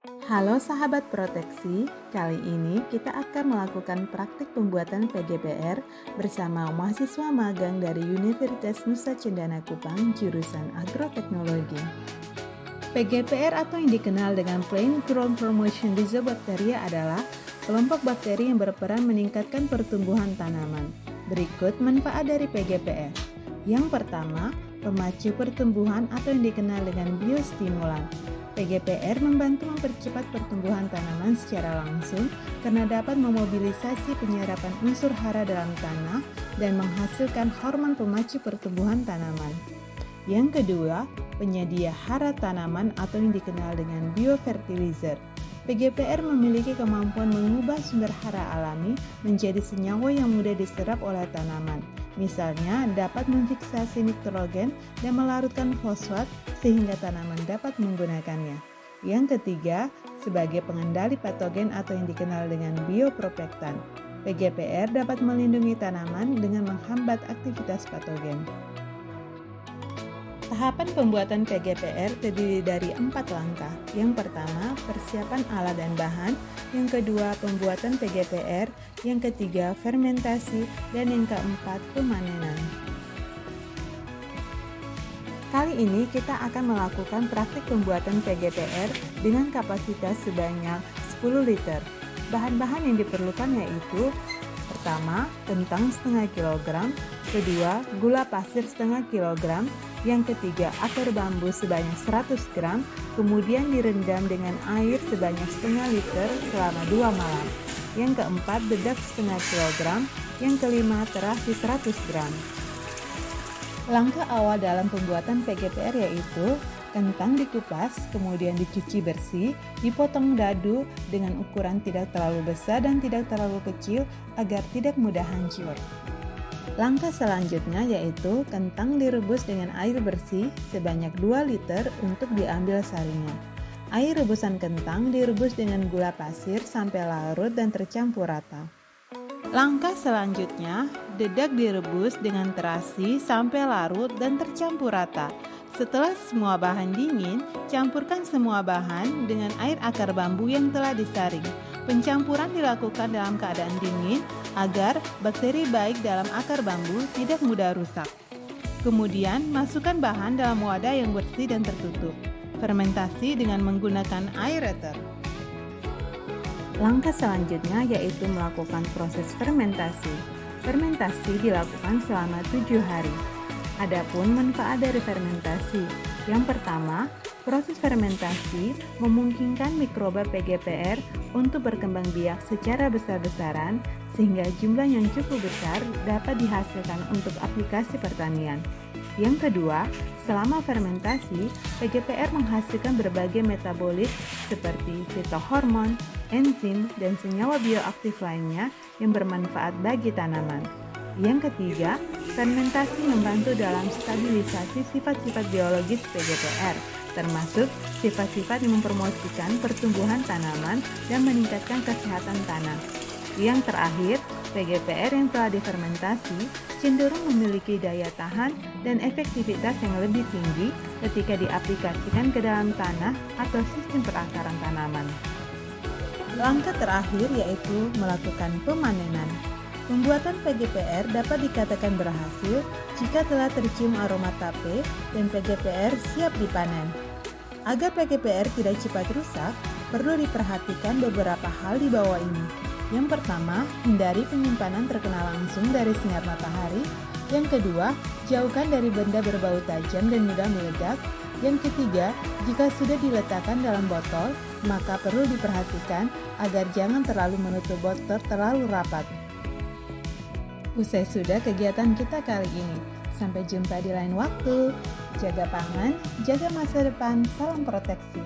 Halo sahabat proteksi, kali ini kita akan melakukan praktik pembuatan PGPR bersama mahasiswa magang dari Universitas Nusa Cendana Kupang jurusan Agroteknologi. PGPR atau yang dikenal dengan Plant Growth Promotion Rhizobacteria adalah kelompok bakteri yang berperan meningkatkan pertumbuhan tanaman. Berikut manfaat dari PGPR. Yang pertama, pemacu pertumbuhan atau yang dikenal dengan biostimulan. PGPR membantu mempercepat pertumbuhan tanaman secara langsung karena dapat memobilisasi penyerapan unsur hara dalam tanah dan menghasilkan hormon pemacu pertumbuhan tanaman. Yang kedua, penyedia hara tanaman atau yang dikenal dengan biofertilizer. PGPR memiliki kemampuan mengubah sumber hara alami menjadi senyawa yang mudah diserap oleh tanaman. Misalnya, dapat memfiksasi nitrogen dan melarutkan fosfat sehingga tanaman dapat menggunakannya. Yang ketiga, sebagai pengendali patogen atau yang dikenal dengan biopropektan. PGPR dapat melindungi tanaman dengan menghambat aktivitas patogen. Tahapan pembuatan PGPR terdiri dari 4 langkah. Yang pertama, persiapan alat dan bahan. Yang kedua, pembuatan PGPR. Yang ketiga, fermentasi. Dan yang keempat, pemanenan. Kali ini kita akan melakukan praktik pembuatan PGPR dengan kapasitas sebanyak 10 liter. Bahan-bahan yang diperlukan yaitu: pertama, kentang setengah kilogram. Kedua, gula pasir setengah kilogram. Yang ketiga, akar bambu sebanyak 100 gram, kemudian direndam dengan air sebanyak setengah liter selama 2 malam. Yang keempat, dedak setengah kilogram. Yang kelima, terasi 100 gram. Langkah awal dalam pembuatan PGPR yaitu kentang dikupas, kemudian dicuci bersih, dipotong dadu dengan ukuran tidak terlalu besar dan tidak terlalu kecil agar tidak mudah hancur. Langkah selanjutnya yaitu kentang direbus dengan air bersih sebanyak 2 liter untuk diambil sarinya. Air rebusan kentang direbus dengan gula pasir sampai larut dan tercampur rata. Langkah selanjutnya, dedak direbus dengan terasi sampai larut dan tercampur rata. Setelah semua bahan dingin, campurkan semua bahan dengan air akar bambu yang telah disaring. Pencampuran dilakukan dalam keadaan dingin agar bakteri baik dalam akar bambu tidak mudah rusak. Kemudian, masukkan bahan dalam wadah yang bersih dan tertutup. Fermentasi dengan menggunakan aerator. Langkah selanjutnya yaitu melakukan proses fermentasi. Fermentasi dilakukan selama 7 hari. Adapun manfaat dari fermentasi. Yang pertama, proses fermentasi memungkinkan mikroba PGPR untuk berkembang biak secara besar-besaran sehingga jumlah yang cukup besar dapat dihasilkan untuk aplikasi pertanian. Yang kedua, selama fermentasi, PGPR menghasilkan berbagai metabolit seperti fitohormon, enzim, dan senyawa bioaktif lainnya yang bermanfaat bagi tanaman. Yang ketiga, fermentasi membantu dalam stabilisasi sifat-sifat biologis PGPR, termasuk sifat-sifat yang mempromosikan pertumbuhan tanaman dan meningkatkan kesehatan tanah. Yang terakhir, PGPR yang telah difermentasi cenderung memiliki daya tahan dan efektivitas yang lebih tinggi ketika diaplikasikan ke dalam tanah atau sistem perakaran tanaman. Langkah terakhir yaitu melakukan pemanenan. Pembuatan PGPR dapat dikatakan berhasil jika telah tercium aroma tape dan PGPR siap dipanen. Agar PGPR tidak cepat rusak, perlu diperhatikan beberapa hal di bawah ini. Yang pertama, hindari penyimpanan terkena langsung dari sinar matahari. Yang kedua, jauhkan dari benda berbau tajam dan mudah meledak. Yang ketiga, jika sudah diletakkan dalam botol, maka perlu diperhatikan agar jangan terlalu menutup botol terlalu rapat. Usai sudah kegiatan kita kali ini. Sampai jumpa di lain waktu. Jaga pangan, jaga masa depan, salam proteksi.